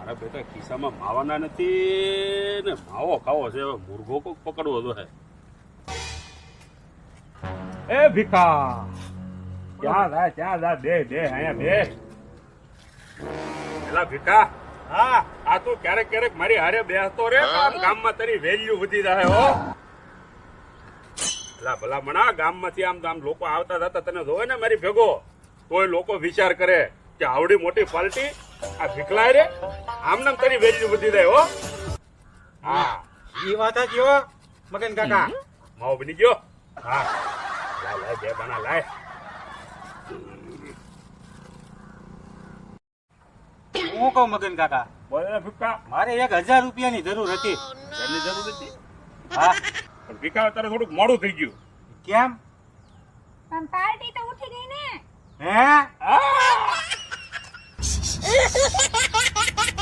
મારા બેટા ખિસ્સામાં માવાના નથી ને માવો ખાવો છે. હવે મુર્ગો કોક પકડવો તો હે. એ ભીખા ક્યાં જા બે અહીંયા બે. એલા ભીખા, હા આ તું ક્યારેક મારી હારે બેસતો રે, આમ ગામમાં તારી વેલ્યુ વધી જાય હો. એલા ભલા મણા, ગામમાંથી આમ લોકો આવતા જતા તને જોવે ને મારી ભેગો, તોય લોકો વિચાર કરે કે આવડી મોટી પાર્ટી આ ભીખલાય રે, આમ નામ તારી વેલ્યુ વધી જાય હો. હા ઈ વાત જ યો મગન કાકા. માવો બની ગયો. હા લાય બે બના લાય. હું કહું મગન કાકા, બોલે ભીખા. મારે 1000 રૂપિયાની જરૂર હતી. એની જરૂર હતી. હા પણ ભીખા તારે થોડુંક મોડું થઈ ગયું. કેમ? પણ પાર્ટી તો ઉઠી ગઈ ને. હે?